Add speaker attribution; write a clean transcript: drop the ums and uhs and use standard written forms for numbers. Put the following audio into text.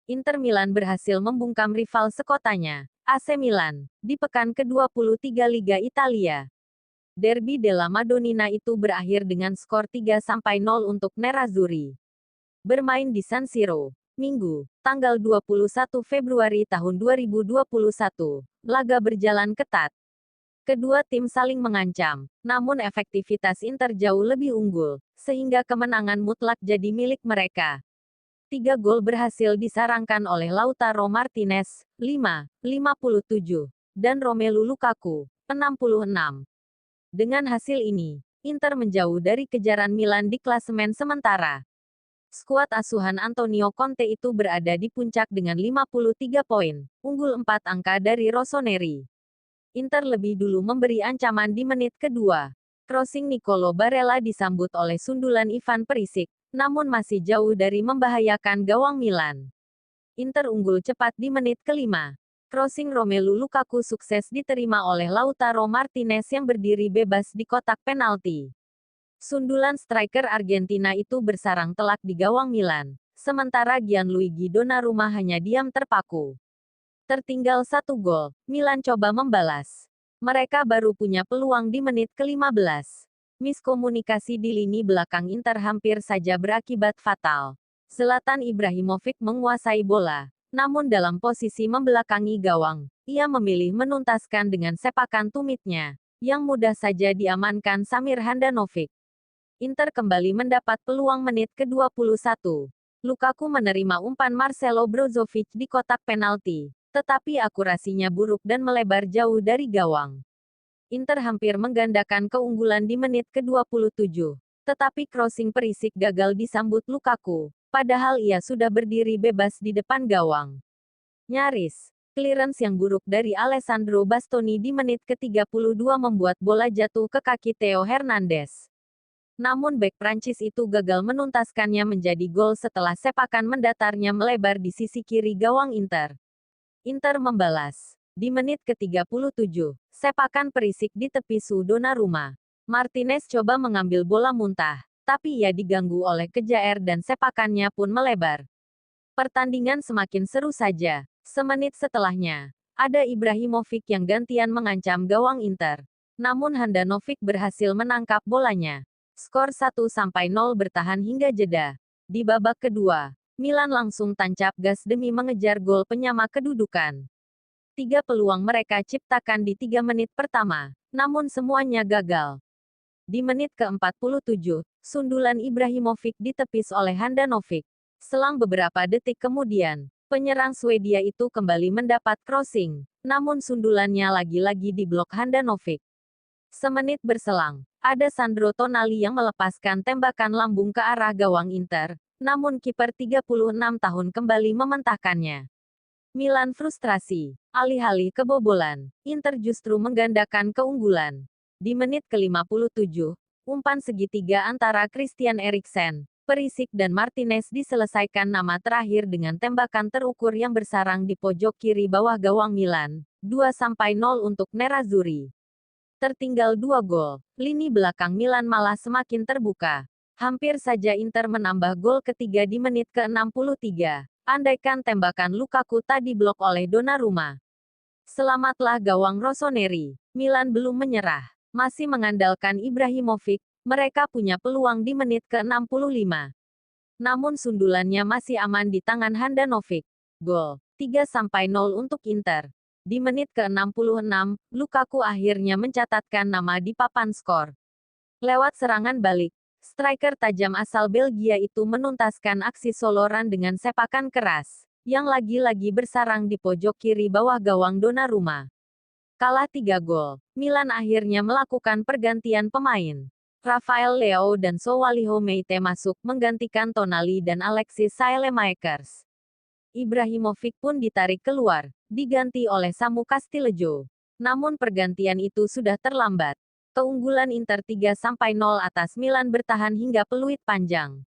Speaker 1: Inter Milan berhasil membungkam rival sekotanya, AC Milan, di pekan ke-23 Liga Italia. Derby della Madonnina itu berakhir dengan skor 3-0 untuk Nerazzurri. Bermain di San Siro, Minggu, tanggal 21 Februari tahun 2021, laga berjalan ketat. Kedua tim saling mengancam, namun efektivitas Inter jauh lebih unggul, sehingga kemenangan mutlak jadi milik mereka. 3 gol berhasil disarangkan oleh Lautaro Martinez, 57, dan Romelu Lukaku, 66. Dengan hasil ini, Inter menjauh dari kejaran Milan di klasemen sementara. Skuad asuhan Antonio Conte itu berada di puncak dengan 53 poin, unggul 4 angka dari Rossoneri. Inter lebih dulu memberi ancaman di menit kedua. Crossing Nicolo Barella disambut oleh sundulan Ivan Perisic, namun masih jauh dari membahayakan gawang Milan. Inter unggul cepat di menit kelima. Crossing Romelu Lukaku sukses diterima oleh Lautaro Martinez yang berdiri bebas di kotak penalti. Sundulan striker Argentina itu bersarang telak di gawang Milan, sementara Gianluigi Donnarumma hanya diam terpaku. Tertinggal 1 gol, Milan coba membalas. Mereka baru punya peluang di menit ke-15. Miskomunikasi di lini belakang Inter hampir saja berakibat fatal. Zlatan Ibrahimovic menguasai bola, namun dalam posisi membelakangi gawang, ia memilih menuntaskan dengan sepakan tumitnya, yang mudah saja diamankan Samir Handanovic. Inter kembali mendapat peluang menit ke-21. Lukaku menerima umpan Marcelo Brozovic di kotak penalti, tetapi akurasinya buruk dan melebar jauh dari gawang. Inter hampir menggandakan keunggulan di menit ke-27, tetapi crossing Perisic gagal disambut Lukaku, padahal ia sudah berdiri bebas di depan gawang. Nyaris, clearance yang buruk dari Alessandro Bastoni di menit ke-32 membuat bola jatuh ke kaki Theo Hernandez. Namun bek Prancis itu gagal menuntaskannya menjadi gol setelah sepakan mendatarnya melebar di sisi kiri gawang Inter. Inter membalas. Di menit ke-37, sepakan Perisic di tepi Donnarumma. Martinez coba mengambil bola muntah, tapi ia diganggu oleh kejar dan sepakannya pun melebar. Pertandingan semakin seru saja. Semenit setelahnya, ada Ibrahimovic yang gantian mengancam gawang Inter. Namun Handanovic berhasil menangkap bolanya. Skor 1-0 bertahan hingga jeda. Di babak kedua, Milan langsung tancap gas demi mengejar gol penyama kedudukan. 3 peluang mereka ciptakan di 3 menit pertama, namun semuanya gagal. Di menit ke-47, sundulan Ibrahimovic ditepis oleh Handanovic. Selang beberapa detik kemudian, penyerang Swedia itu kembali mendapat crossing, namun sundulannya lagi-lagi diblok Handanovic. Semenit berselang, ada Sandro Tonali yang melepaskan tembakan lambung ke arah gawang Inter, namun kiper 36 tahun kembali mementahkannya. Milan frustrasi. Alih-alih kebobolan, Inter justru menggandakan keunggulan. Di menit ke-57, umpan segitiga antara Christian Eriksen, Perisic dan Martinez diselesaikan nama terakhir dengan tembakan terukur yang bersarang di pojok kiri bawah gawang Milan, 2-0 untuk Nerazzurri. Tertinggal 2 gol, lini belakang Milan malah semakin terbuka. Hampir saja Inter menambah gol ketiga di menit ke-63. Andaikan tembakan Lukaku tadi diblok oleh Donnarumma. Selamatlah gawang Rossoneri. Milan belum menyerah. Masih mengandalkan Ibrahimovic, mereka punya peluang di menit ke-65. Namun sundulannya masih aman di tangan Handanovic. Gol 3-0 untuk Inter. Di menit ke-66, Lukaku akhirnya mencatatkan nama di papan skor. Lewat serangan balik, striker tajam asal Belgia itu menuntaskan aksi soloran dengan sepakan keras, yang lagi-lagi bersarang di pojok kiri bawah gawang Donnarumma. Kalah 3 gol, Milan akhirnya melakukan pergantian pemain. Rafael Leao dan Sowaliho Meite masuk menggantikan Tonali dan Alexis Saelemaekers. Ibrahimovic pun ditarik keluar, diganti oleh Samu Castillejo. Namun pergantian itu sudah terlambat. Keunggulan Inter 3-0 atas Milan bertahan hingga peluit panjang.